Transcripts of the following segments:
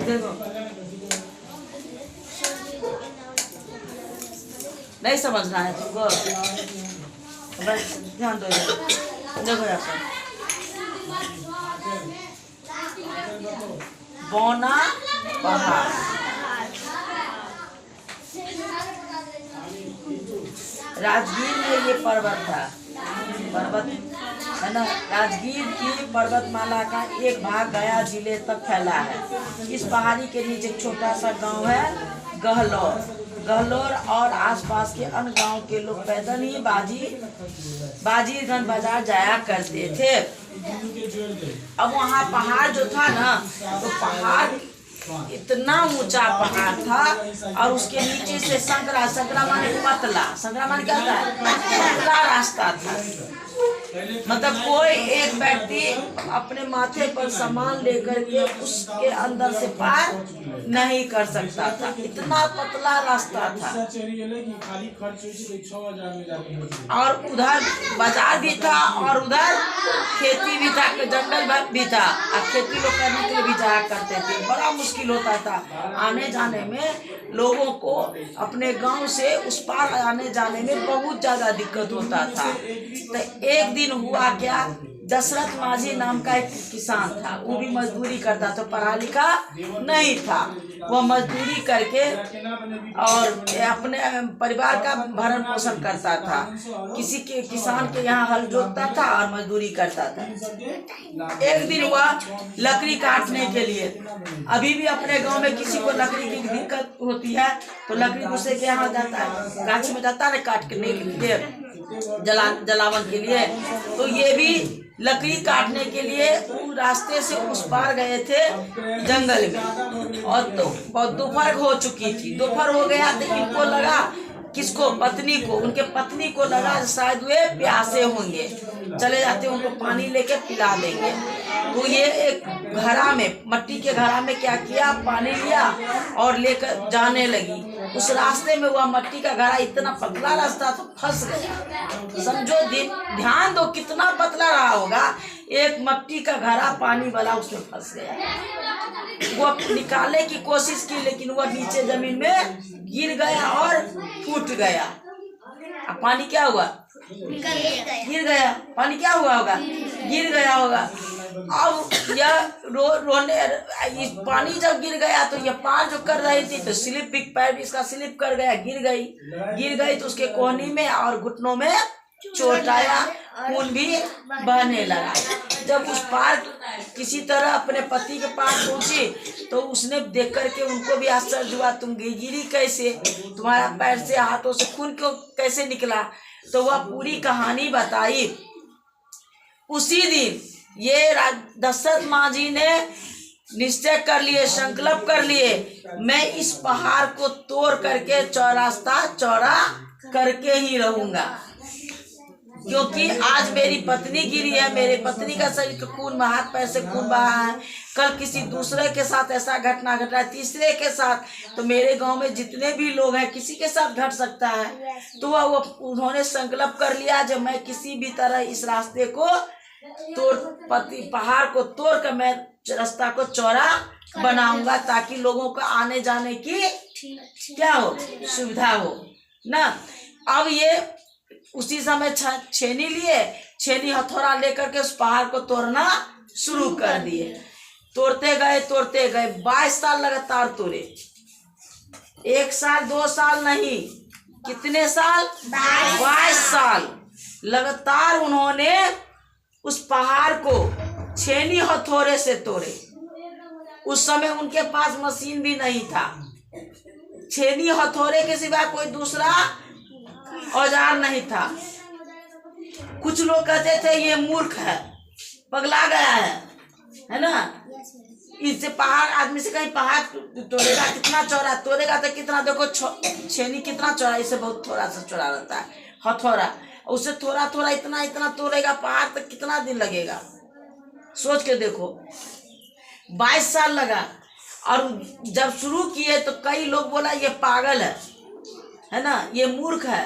देखो नहीं समझना है तुमको, बस ध्यान दो। देखो यहाँ पर बौना पहाड़, राजगीर में ये पर्वत था, पर्वत है ना। राजगीर की पर्वतमाला का एक भाग गया जिले तक फैला है। इस पहाड़ी के नीचे एक छोटा सा गांव है गहलोर। गहलोर और आसपास के अन्य गांव के लोग पैदल ही बाजीगंज बाजार जाया करते थे। अब वहाँ पहाड़ जो था ना, तो पहाड़ इतना ऊंचा पहाड़ था और उसके नीचे से संकरा माने पतला, संकरा माने क्या होता है, पतला रास्ता था। मतलब कोई एक व्यक्ति अपने माथे पर सामान लेकर के उसके अंदर से पार नहीं कर सकता था, इतना पतला रास्ता था। और उधर बाजार भी था और उधर खेती भी था, जंगल भी था, और खेती लोग करने के लिए भी जाया करते थे। बड़ा मुश्किल होता था आने जाने में, लोगों को अपने गांव से उस पार आने जाने में बहुत ज्यादा दिक्कत होता था। तो एक दिन हुआ क्या, दशरथ माझी नाम का एक किसान था, वो भी मजदूरी करता था, पढ़ा लिखा नहीं था। वो मजदूरी करके और अपने परिवार का भरण पोषण करता था। किसी के किसान के यहाँ हल जोतता था और मजदूरी करता था। एक दिन हुआ लकड़ी काटने के लिए, अभी भी अपने गांव में किसी को लकड़ी की दिक्कत होती है तो लकड़ी दूसरे के यहाँ जाता है, गाछ में जाता है काटने के लिए, जलावन के लिए। तो ये भी लकड़ी काटने के लिए रास्ते से उस पार गए थे जंगल में, और तो बहुत दोपहर हो चुकी थी। दोपहर हो गया तो इनको लगा, किसको, पत्नी को, उनके पत्नी को लगा शायद वे प्यासे होंगे, चले जाते उनको पानी लेके पिला देंगे। तो ये एक घड़ा में, मट्टी के घड़ा में क्या किया, पानी लिया और लेकर जाने लगी। उस रास्ते में वह मट्टी का घड़ा, इतना पतला रास्ता तो फंस गया। समझो, ध्यान दो कितना पतला रहा होगा, एक मट्टी का घड़ा पानी वाला उसमें फंस गया। वो निकालने की कोशिश की लेकिन वह नीचे जमीन में गिर गया और फूट गया। अब पानी क्या हुआ, गिर गया। पानी क्या हुआ होगा, गिर गया होगा। अब यह रोने, पानी जब गिर गया तो यह पार जो कर रही थी तो स्लिप, पैर भी इसका स्लिप कर गया, गिर गई तो उसके कोहनी में और घुटनों में चोट आया, खून भी बहने लगा। जब उस पार किसी तरह अपने पति के पास पहुंची तो उसने देख करके उनको भी आश्चर्य हुआ, तुम गिरी कैसे, तुम्हारा पैर से हाथों से खून क्यों कैसे निकला। तो वह पूरी कहानी बताई। उसी दिन ये दशरथ माझी ने निश्चय कर लिए, संकल्प कर लिए, मैं इस पहाड़ को तोड़ करके चौरास्ता चौड़ा करके ही रहूंगा, क्योंकि आज मेरी पत्नी गिरी है, मेरे पत्नी का शरीर खून, हाथ पैर से खून बहा है, कल किसी दूसरे के साथ ऐसा घटना घटा है, तीसरे के साथ, तो मेरे गांव में जितने भी लोग हैं किसी के साथ घट सकता है। तो वो उन्होंने संकल्प कर लिया जब मैं किसी भी तरह इस रास्ते को पहाड़ को तोड़ कर मैं रास्ता को चौड़ा बनाऊंगा, ताकि लोगों को आने जाने की क्या हो, सुविधा हो ना। अब ये उसी समय छेनी लिए, छेनी हथौड़ा लेकर के उस पहाड़ को तोड़ना शुरू कर दिए। तोड़ते गए 22 साल लगातार तोड़े, 1 साल 2 साल नहीं, कितने साल, 22 साल लगातार उन्होंने उस पहाड़ को छेनी हथौड़े से तोड़े। उस समय उनके पास मशीन भी नहीं था, छेनी हथौड़े के सिवा कोई दूसरा औजार नहीं था। कुछ लोग कहते थे ये मूर्ख है, पगला गया है ना, इससे पहाड़, आदमी से कहीं पहाड़ तोड़ेगा, कितना चौड़ा तोड़ेगा तो कितना, देखो छेनी कितना चौड़ा, इससे बहुत थोड़ा सा चौड़ा रहता है हथौड़ा, उससे थोड़ा इतना तोड़ेगा पहाड़ तक, कितना दिन लगेगा, सोच के देखो। 22 साल लगा। और जब शुरू किए तो कई लोग बोला ये पागल है ना, ये मूर्ख है,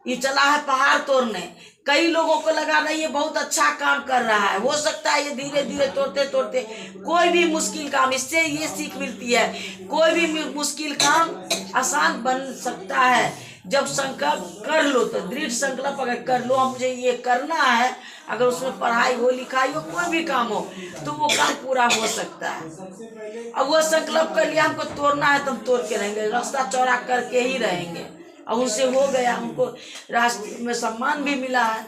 ये चला है पहाड़ तोड़ने। कई लोगों को लगा रहा है ये बहुत अच्छा काम कर रहा है, हो सकता है ये धीरे धीरे तोड़ते तोड़ते कोई भी मुश्किल काम, इससे ये सीख मिलती है, कोई भी मुश्किल काम आसान बन सकता है जब संकल्प कर लो। तो दृढ़ संकल्प अगर कर लो, मुझे ये करना है, अगर उसमें पढ़ाई हो, लिखाई हो, कोई भी काम हो, तो वो काम पूरा हो सकता है। अब वो संकल्प कर लिया हमको तोड़ना है तो हम तोड़ के रहेंगे, रास्ता चौड़ा करके ही रहेंगे। अब उनसे हो गया, हमको राष्ट्र में सम्मान भी मिला है,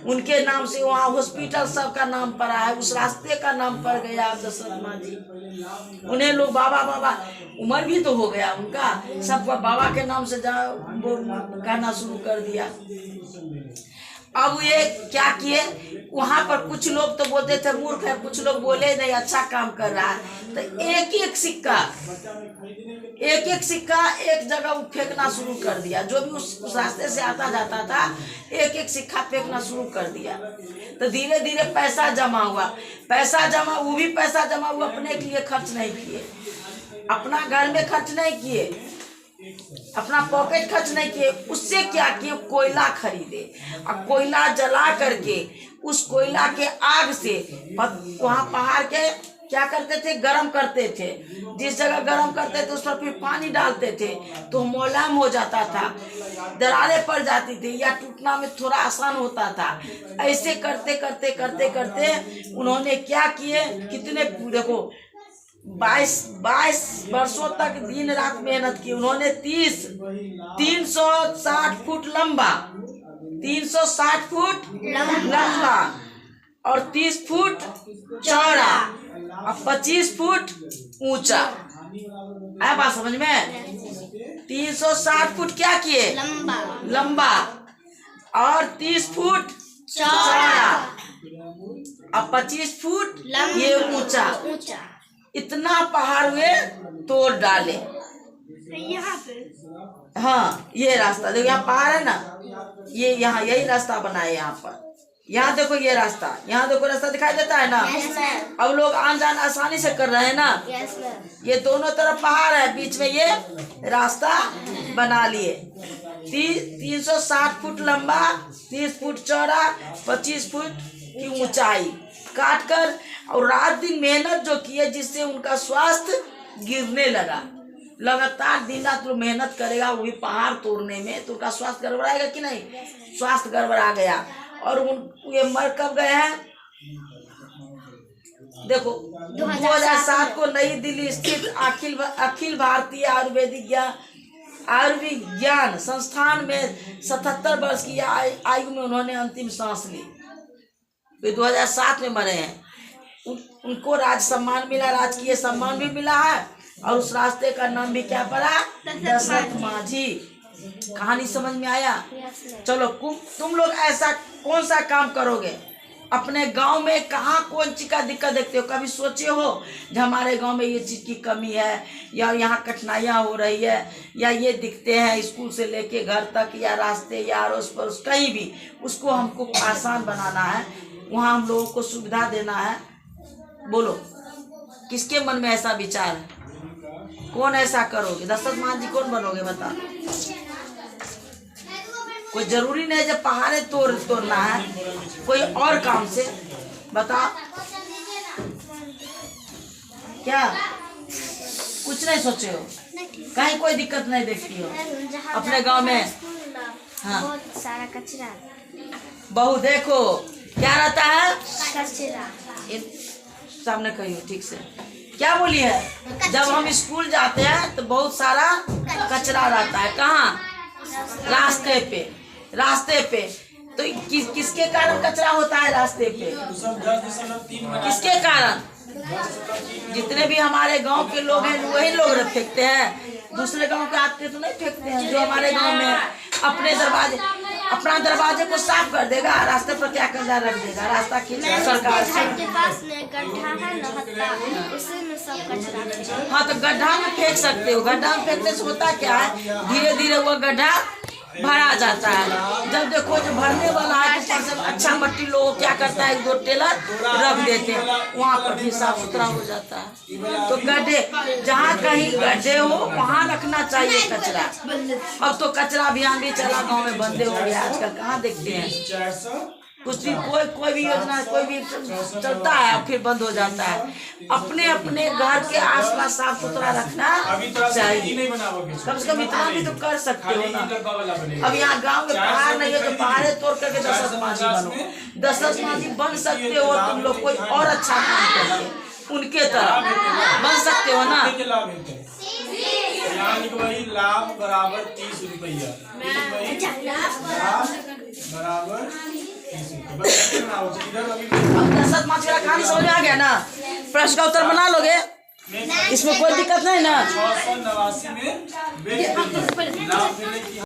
उनके नाम से वहाँ हॉस्पिटल सबका नाम पड़ा है, उस रास्ते का नाम पड़ गया दशरथ माँ जी। उन्हें लोग बाबा बाबा, उम्र भी तो हो गया उनका, सब बाबा के नाम से कहना शुरू कर दिया। अब ये क्या किए, वहाँ पर कुछ लोग तो बोलते थे मूर्ख है, कुछ लोग बोले नहीं अच्छा काम कर रहा है, तो एक एक सिक्का एक जगह फेंकना शुरू कर दिया। जो भी उस रास्ते से आता जाता था एक एक सिक्का फेंकना शुरू कर दिया। तो धीरे धीरे पैसा जमा हुआ, वो भी पैसा जमा हुआ, अपने के लिए खर्च नहीं किए, अपना घर में खर्च नहीं किए, अपना पॉकेट खर्च नहीं किए। उससे क्या किए, कोयला खरीदे और कोयला जला करके उस कोयला के आग से वहाँ पहाड़ के क्या करते थे, गरम करते थे। जिस जगह गरम करते थे उस पर फिर पानी डालते थे तो मुलायम हो जाता था, दरारें पड़ जाती थी या टूटना में थोड़ा आसान होता था। ऐसे करते करते करते करते उन्होंने क्या किए, कितने देखो 22 वर्षों तक दिन रात मेहनत की उन्होंने। 360 फुट लंबा, 360 फुट लंबा और 30 फुट चौड़ा और 25 फुट ऊंचा। आया बात समझ में? 360 फुट क्या किए, लंबा और 30 फुट चौड़ा और 25 फुट ये ऊंचा। इतना पहाड़ वे तोड़ डाले। यहाँ पे हाँ ये रास्ता देखो, यहाँ पहाड़ है ना, ये यहाँ यही रास्ता बना है। यहाँ पर यहाँ देखो ये रास्ता, यहाँ देखो रास्ता दिखाई देता है ना। अब लोग आन जान आसानी से कर रहे हैं ना। ये दोनों तरफ पहाड़ है, बीच में ये रास्ता बना लिए। 360 फुट लंबा, 30 फुट चौड़ा, 25 फुट की ऊंचाई काट कर, और रात दिन मेहनत जो की है, जिससे उनका स्वास्थ्य गिरने लगा। लगातार दिन रात लोग मेहनत करेगा वो भी पहाड़ तोड़ने में, तो उनका स्वास्थ्य गड़बड़ाएगा कि नहीं? स्वास्थ्य गड़बड़ा गया और ये मर कब गए हैं? देखो 2007 को नई दिल्ली स्थित अखिल भारतीय आयुर्विज्ञान संस्थान में 77 वर्ष की आयु में उन्होंने अंतिम सांस ली। वे 2007 में मरे हैं। उनको राज सम्मान मिला, राजकीय सम्मान भी मिला है, और उस रास्ते का नाम भी क्या पड़ा? दशरथ माझी। कहानी समझ में आया? चलो तुम लोग ऐसा कौन सा काम करोगे? अपने गांव में कहाँ कौन चीज का दिक्कत देखते हो? कभी सोचे हो कि हमारे गांव में ये चीज की कमी है, या यहाँ कठिनाइयाँ हो रही है, या ये दिखते हैं स्कूल से लेके घर तक, या रास्ते या अड़ोस पड़ोस कहीं भी, उसको हमको आसान बनाना है, वहाँ हम लोगों को सुविधा देना है। बोलो किसके मन में ऐसा विचार है? कौन ऐसा करोगे? दशरथ मान जी कौन बनोगे बता? कोई जरूरी नहीं जब पहाड़े तोड़ना है, कोई और काम से बता। क्या कुछ नहीं सोचे हो? कहीं कोई दिक्कत नहीं देखती हो अपने गांव में? हाँ बहुत सारा कचरा। बहू देखो क्या रहता है कचरा। सामने कहियो ठीक से, क्या बोली है? जब हम स्कूल जाते हैं तो बहुत सारा कचरा रहता है। कहाँ? रास्ते पे। तो किसके कारण कचरा होता है रास्ते पे? किसके कारण? जितने भी हमारे गांव के लोग हैं वही लोग फेंकते हैं, दूसरे गांव के आते तो नहीं फेंकते हैं। जो हमारे गांव में अपना दरवाजे को साफ कर देगा, रास्ते पर क्या कचरा रख देगा, रास्ता सरकार के पास में गड्ढा है ना, उसी में सब कचरा। हाँ तो गड्ढा में फेंक सकते हो। गड्ढा में फेंकने से होता क्या है, धीरे धीरे वो गड्ढा भरा जाता है। जब देखो जो भरने वाला है ऊपर से अच्छा मट्टी लोग क्या करता है, 2 टेलर रख देते हैं, वहाँ पर भी साफ सुथरा हो जाता है। तो गड्ढे, जहाँ कहीं गड्ढे हो वहाँ रखना चाहिए कचरा। अब तो कचरा अभियान भी चला, गाँव में बंदे हो गया आजकल, कहाँ देखते हैं कुछ भी। कोई भी योजना कोई भी चलता है फिर बंद हो जाता है। अपने अपने घर के आसपास साफ सुथरा रखना चाहिए। कम से कम इतना भी तो कर सकते हो ना। अब यहाँ गांव में पहाड़ नहीं है तो पहाड़े तोड़ करके 10 माझी बनो, 10 माझी बन सकते हो तुम लोग। कोई और अच्छा काम करके उनके तरह बन सकते हो ना। लाभ बराबर 30 रुपया बराबर 30 रुपया। अब 10 माझी का कहानी समझ में आ गया ना। प्रश्न का उत्तर बना लोगे, इसमें कोई दिक्कत नहीं ना। 689 में बेच देंगे। लाभ मिलने की